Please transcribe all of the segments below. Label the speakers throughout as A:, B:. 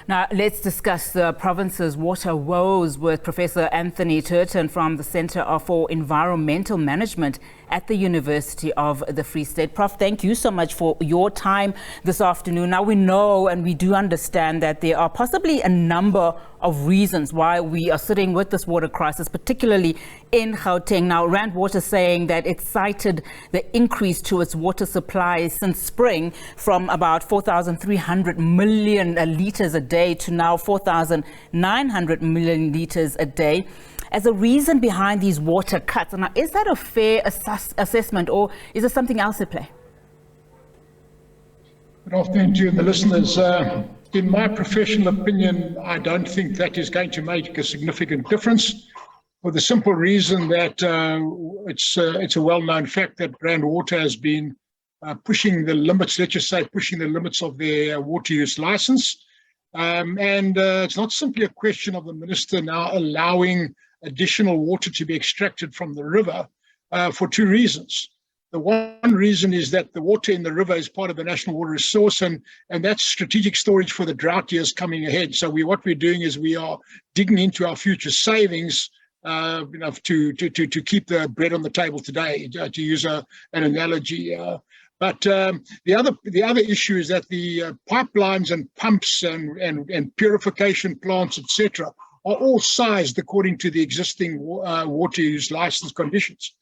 A: Now, let's discuss the province's water woes with Professor Anthony Turton from the Centre for Environmental Management at the University of the Free State. Prof, thank you so much for your time this afternoon. Now, we know and we do understand that there are possibly a number of reasons why we are sitting with this water crisis, particularly in Gauteng. Now, Rand Water saying that it cited the increase to its water supply since spring from about 4,300 million litres a day to now 4,900 million litres a day as a reason behind these water cuts. Now, is that a fair assessment, or is there something else at play?
B: Good afternoon to the listeners. In my professional opinion, I don't think that is going to make a significant difference, for the simple reason that it's a well-known fact that Rand Water has been pushing the limits, let's just say pushing the limits of their water use license. And it's not simply a question of the minister now allowing additional water to be extracted from the river for two reasons. The one reason is that the water in the river is part of the national water resource, and that's strategic storage for the drought years coming ahead. So what we're doing is we are digging into our future savings, to keep the bread on the table today, to use an analogy. But the other issue is that the pipelines and pumps and purification plants, etc., are all sized according to the existing water use license conditions.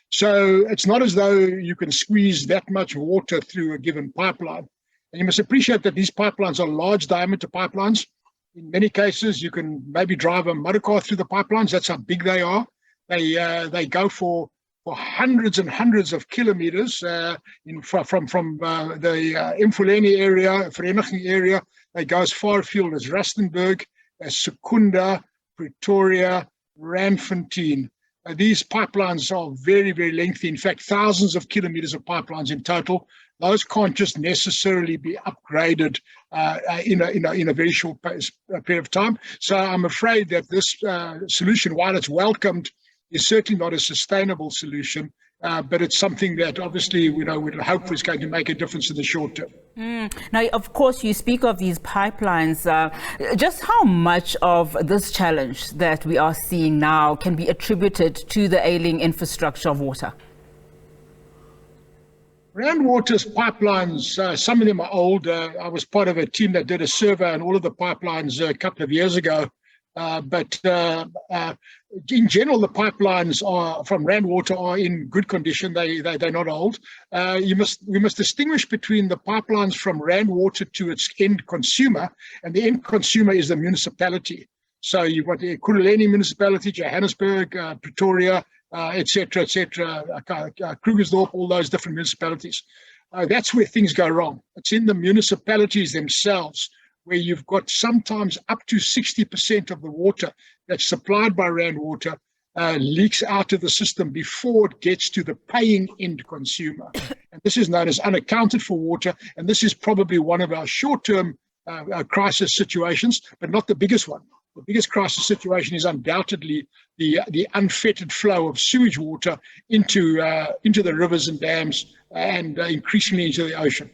B: So it's not as though you can squeeze that much water through a given pipeline. And you must appreciate that these pipelines are large diameter pipelines. In many cases, you can maybe drive a motor car through the pipelines. That's how big they are. They go for hundreds and hundreds of kilometers from the Ekurhuleni area, Vereniging area. They go as far afield as Rustenburg, as Secunda, Pretoria, Randfontein. These pipelines are very, very lengthy. In fact, thousands of kilometers of pipelines in total. Those can't just necessarily be upgraded in a very short period of time. So I'm afraid that this solution, while it's welcomed, is certainly not a sustainable solution. But it's something that obviously we'd hope is going to make a difference in the short term.
A: Now, of course, you speak of these pipelines. Just how much of this challenge that we are seeing now can be attributed to the ailing infrastructure of water?
B: Rand Water's pipelines, some of them are old. I was part of a team that did a survey on all of the pipelines a couple of years ago. But in general, the pipelines from Rand Water are in good condition. They're not old. We must distinguish between the pipelines from Rand Water to its end consumer, and the end consumer is the municipality. So you've got the Ekurhuleni municipality, Johannesburg, Pretoria, etc., Krugersdorp, all those different municipalities. That's where things go wrong. It's in the municipalities themselves, where you've got sometimes up to 60% of the water that's supplied by Rand Water leaks out of the system before it gets to the paying end consumer. And this is known as unaccounted for water, and this is probably one of our short-term crisis situations, but not the biggest one. The biggest crisis situation is undoubtedly the unfettered flow of sewage water into the rivers and dams and increasingly into the ocean.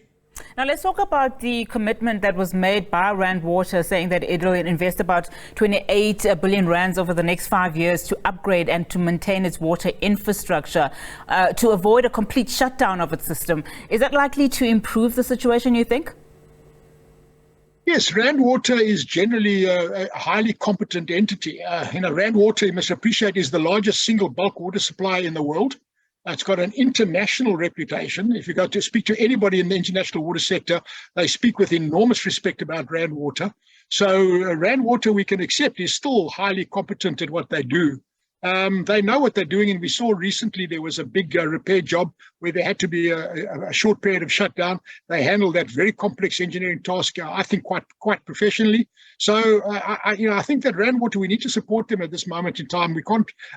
A: Now, let's talk about the commitment that was made by Rand Water, saying that it will invest about 28 billion rands over the next 5 years to upgrade and to maintain its water infrastructure to avoid a complete shutdown of its system. Is that likely to improve the situation, you think?
B: Yes, Rand Water is generally a highly competent entity. Rand Water, you must appreciate, is the largest single bulk water supply in the world. It's got an international reputation. If you go to speak to anybody in the international water sector, they speak with enormous respect about Rand Water. So Rand Water, we can accept, is still highly competent at what they do. They know what they're doing, and we saw recently there was a big repair job where there had to be a short period of shutdown. They handled that very complex engineering task, I think, quite professionally. So I think that Rand Water, we need to support them at this moment in time.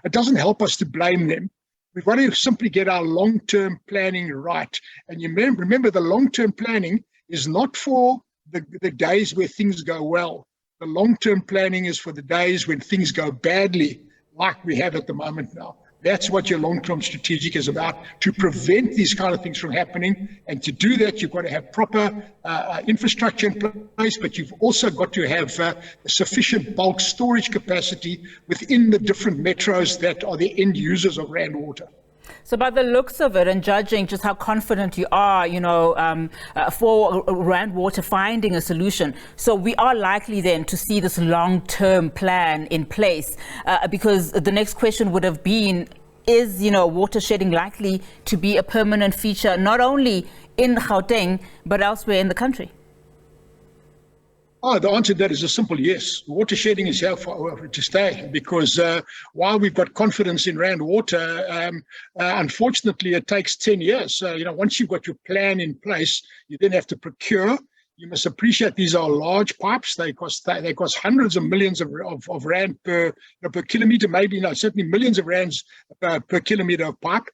B: It doesn't help us to blame them. We've got to simply get our long-term planning right. And you remember, the long-term planning is not for the days where things go well. The long-term planning is for the days when things go badly, like we have at the moment now. That's what your long-term strategic is about, to prevent these kind of things from happening. And to do that, you've got to have proper infrastructure in place, but you've also got to have sufficient bulk storage capacity within the different metros that are the end users of Rand Water.
A: So by the looks of it, and judging just how confident you are, for Rand Water finding a solution, so we are likely then to see this long-term plan in place, because the next question would have been, is, water shedding likely to be a permanent feature, not only in Gauteng, but elsewhere in the country?
B: The answer to that is a simple yes. Water shedding is here to stay, because while we've got confidence in Rand Water, unfortunately, it takes 10 years. So, once you've got your plan in place, you then have to procure. You must appreciate these are large pipes. They cost hundreds of millions of rand per kilometer, certainly millions of rands per kilometer of pipe.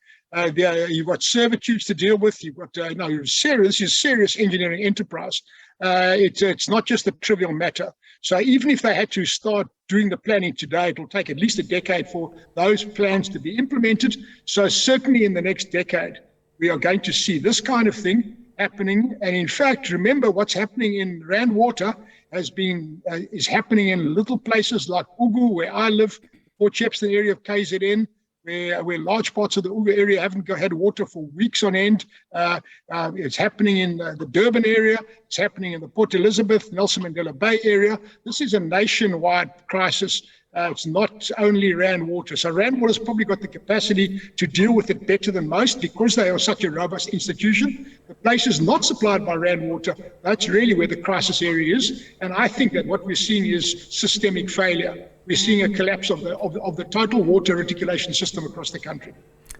B: You've got servitudes to deal with. You've got this is serious engineering enterprise. It's not just a trivial matter. So even if they had to start doing the planning today, it will take at least a decade for those plans to be implemented. So certainly in the next decade, we are going to see this kind of thing happening. And in fact, remember, what's happening in Rand Water is happening in little places like Ugu, where I live, Port Shepstone area of KZN, where large parts of the Ugu area haven't had water for weeks on end. It's happening in the Durban area. It's happening in the Port Elizabeth, Nelson Mandela Bay area. This is a nationwide crisis. It's not only Rand Water. So Rand Water's probably got the capacity to deal with it better than most, because they are such a robust institution. The places not supplied by Rand Water, that's really where the crisis area is. And I think that what we're seeing is systemic failure. We're seeing a collapse of the total water reticulation system across the country.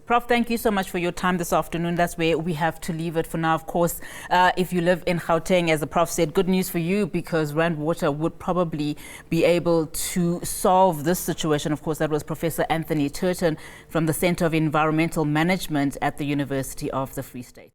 A: Prof, thank you so much for your time this afternoon. That's where we have to leave it for now. Of course, if you live in Gauteng, as the Prof said, good news for you, because Rand Water would probably be able to solve this situation. Of course, that was Professor Anthony Turton from the Centre of Environmental Management at the University of the Free State.